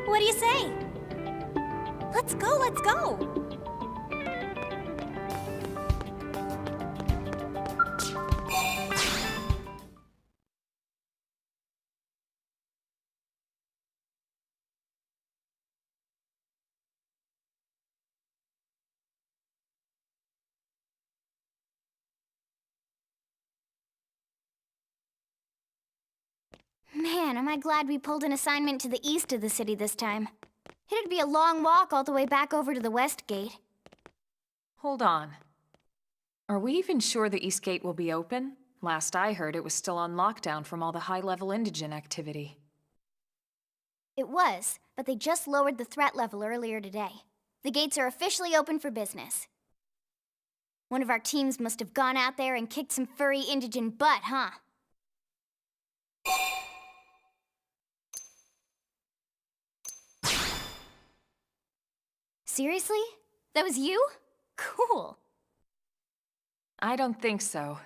What do you say? Let's go, let's go! Man, am I glad we pulled an assignment to the east of the city this time. It'd be a long walk all the way back over to the west gate. Hold on. Are we even sure the East Gate will be open? Last I heard, it was still on lockdown from all the high-level indigent activity. It was, but they just lowered the threat level earlier today. The gates are officially open for business. One of our teams must have gone out there and kicked some furry indigent butt, huh? Seriously? That was you? Cool. I don't think so.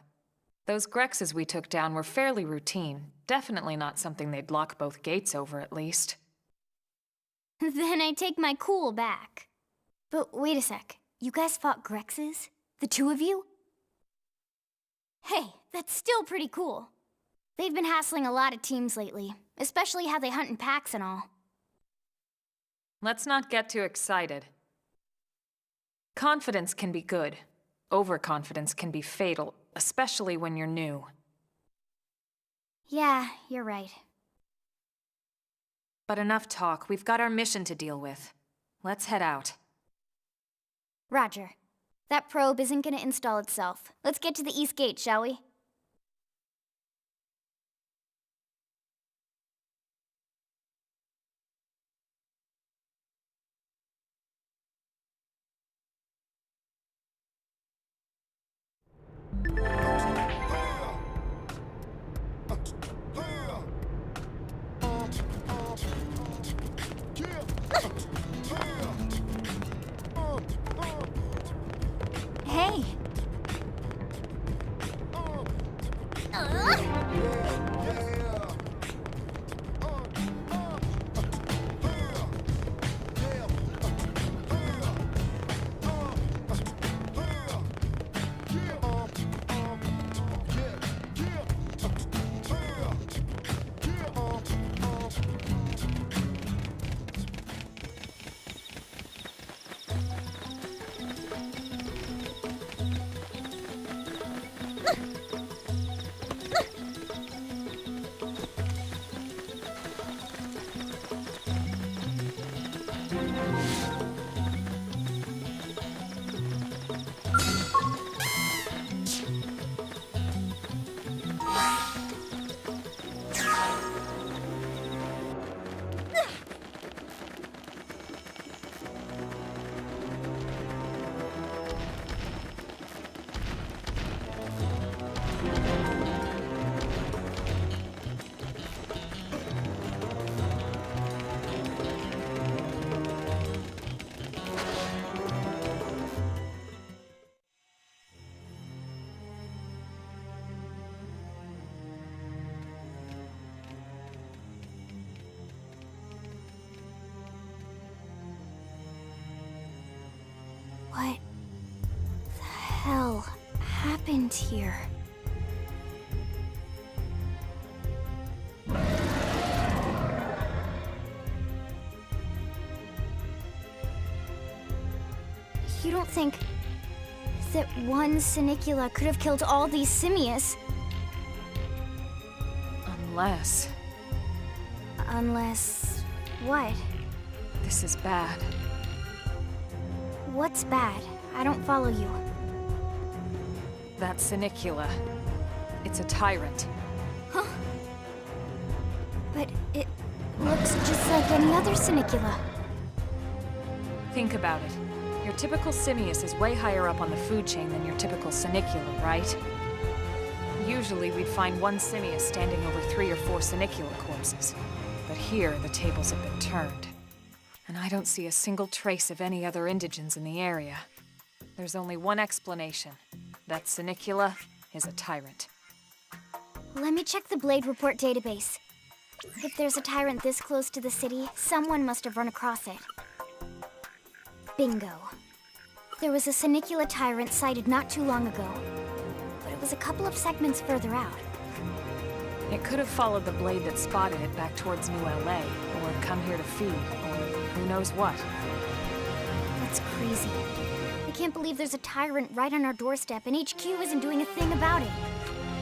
Those Grexes we took down were fairly routine. Definitely not something they'd lock both gates over, at least. Then I take my cool back. But wait a sec. You guys fought Grexes? The two of you? Hey, that's still pretty cool. They've been hassling a lot of teams lately, especially how they hunt in packs and all. Let's not get too excited. Confidence can be good. Overconfidence can be fatal, especially when you're new. Yeah, you're right. But enough talk. We've got our mission to deal with. Let's head out. Roger. That probe isn't gonna install itself. Let's get to the East Gate, shall we? Hey! What the hell happened here? You don't think that one Sinicula could have killed all these simius? Unless... Unless... what? this is bad. What's bad? I don't follow you. That Sinicula. It's a Tyrant. Huh? But it looks just like any other Sinicula. Think about it. Your typical Simius is way higher up on the food chain than your typical Sinicula, right? Usually we'd find one Simius standing over 3 or 4 Sinicula corpses. But here, the tables have been turned. And I don't see a single trace of any other indigents in the area. There's only one explanation. That Sinicula is a Tyrant. Let me check the Blade Report database. If there's a Tyrant this close to the city, someone must have run across it. Bingo. There was a Senicula Tyrant sighted not too long ago, but it was a couple of segments further out. It could have followed the blade that spotted it back towards New LA, or come here to feed, or who knows what. That's crazy. I can't believe there's a Tyrant right on our doorstep and HQ isn't doing a thing about it.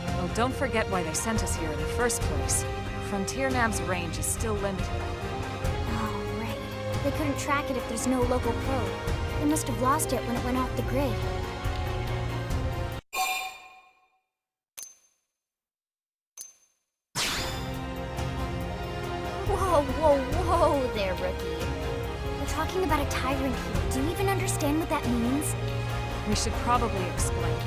Well, don't forget why they sent us here in the first place. FrontierNav's range is still limited. Oh, right. They couldn't track it if there's no local probe. They must have lost it when it went off the grid. Whoa, whoa, whoa there, rookie. We're talking about a Tyrant here. Do you even understand what that means? We should probably explain.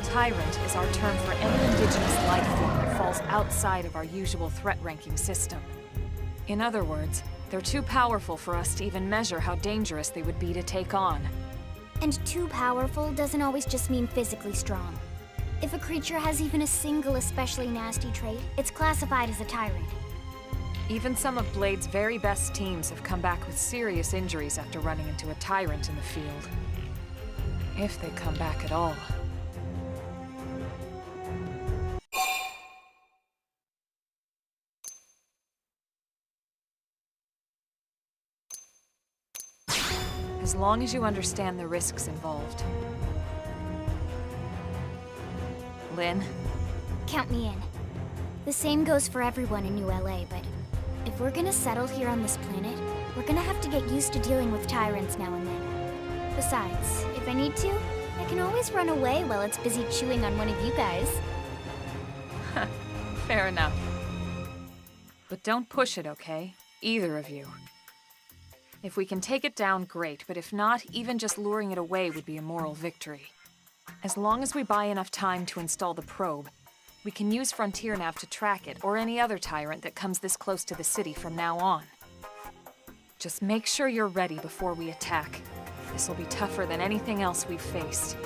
Tyrant is our term for any indigenous life form that falls outside of our usual threat ranking system. In other words, they're too powerful for us to even measure how dangerous they would be to take on. And too powerful doesn't always just mean physically strong. If a creature has even a single especially nasty trait, it's classified as a Tyrant. Even some of Blade's very best teams have come back with serious injuries after running into a Tyrant in the field. If they come back at all. As long as you understand the risks involved. Lynn? Count me in. The same goes for everyone in New LA, but if we're gonna settle here on this planet, we're gonna have to get used to dealing with Tyrants now and then. Besides, if I need to, I can always run away while it's busy chewing on one of you guys. Fair enough. But don't push it, okay? Either of you. If we can take it down, great, but if not, even just luring it away would be a moral victory. As long as we buy enough time to install the probe, we can use FrontierNav to track it, or any other Tyrant that comes this close to the city from now on. Just make sure you're ready before we attack. This will be tougher than anything else we've faced.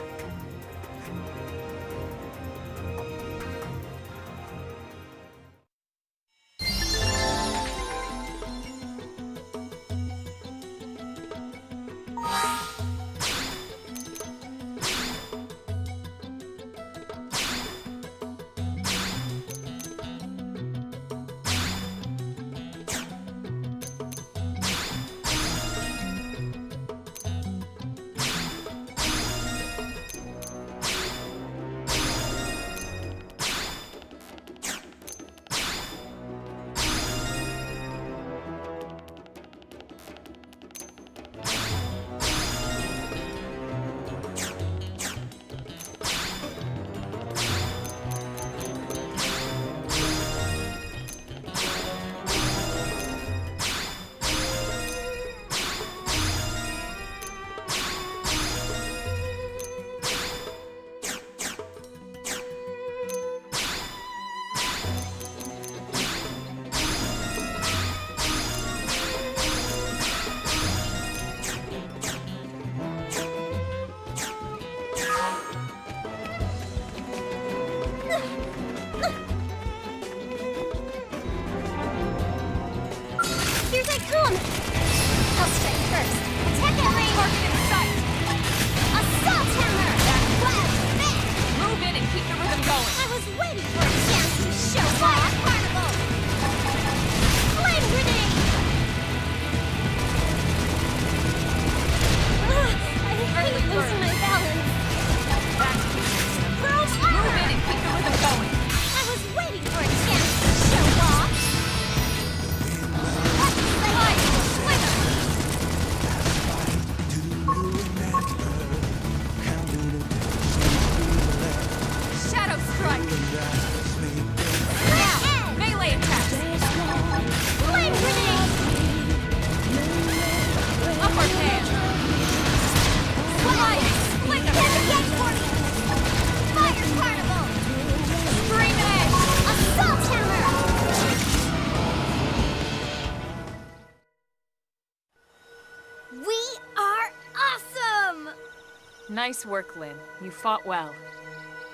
Nice work, Lynn. You fought well.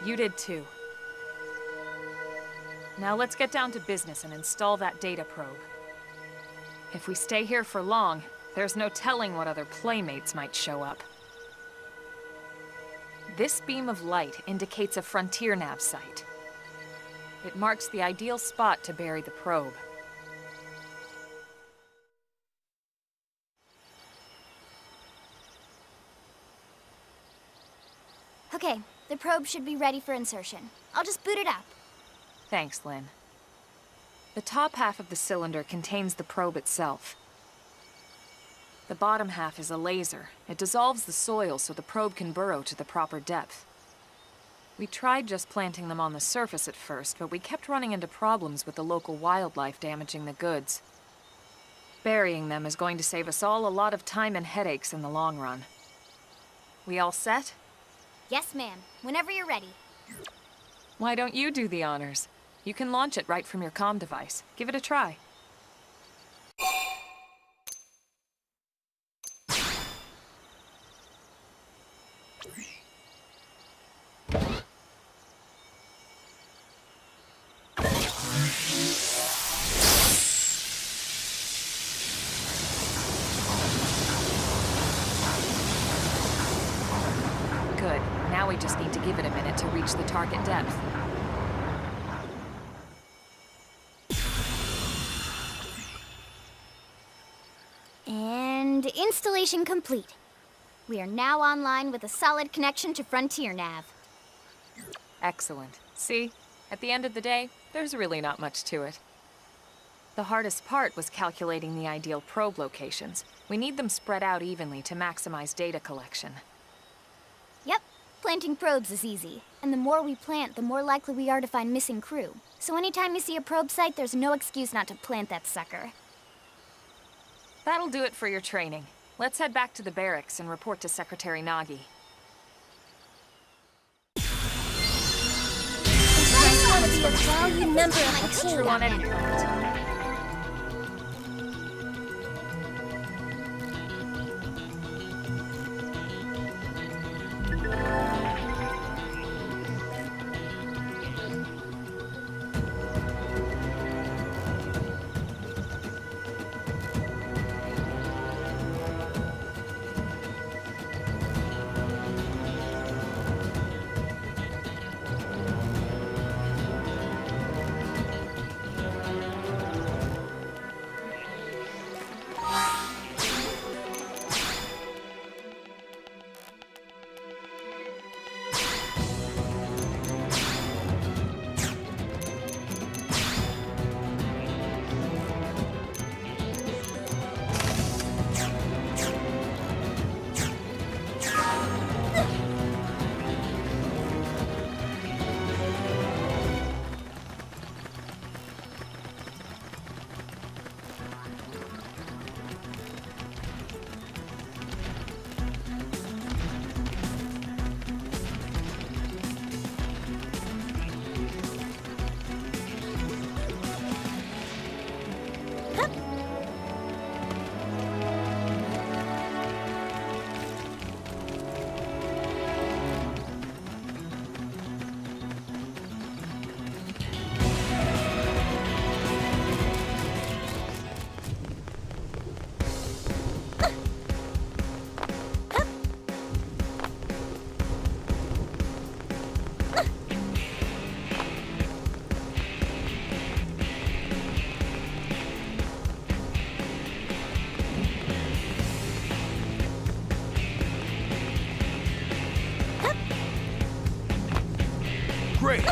You did too. Now let's get down to business and install that data probe. If we stay here for long, there's no telling what other playmates might show up. This beam of light indicates a FrontierNav site. It marks the ideal spot to bury the probe. Okay, the probe should be ready for insertion. I'll just boot it up. Thanks, Lynn. The top half of the cylinder contains the probe itself. The bottom half is a laser. It dissolves the soil so the probe can burrow to the proper depth. We tried just planting them on the surface at first, but we kept running into problems with the local wildlife damaging the goods. Burying them is going to save us all a lot of time and headaches in the long run. We all set? Yes, ma'am. Whenever you're ready. Why don't you do the honors? You can launch it right from your comm device. Give it a try. Good. Now we just need to give it a minute to reach the target depth. And installation complete. We are now online with a solid connection to FrontierNav. Excellent. See? At the end of the day, there's really not much to it. The hardest part was calculating the ideal probe locations. We need them spread out evenly to maximize data collection. Yep, planting probes is easy. And the more we plant, the more likely we are to find missing crew. So anytime you see a probe site, there's no excuse not to plant that sucker. That'll do it for your training. Let's head back to the barracks and report to Secretary Nagi. I want to be a valued member of the team. True on any planet. Great!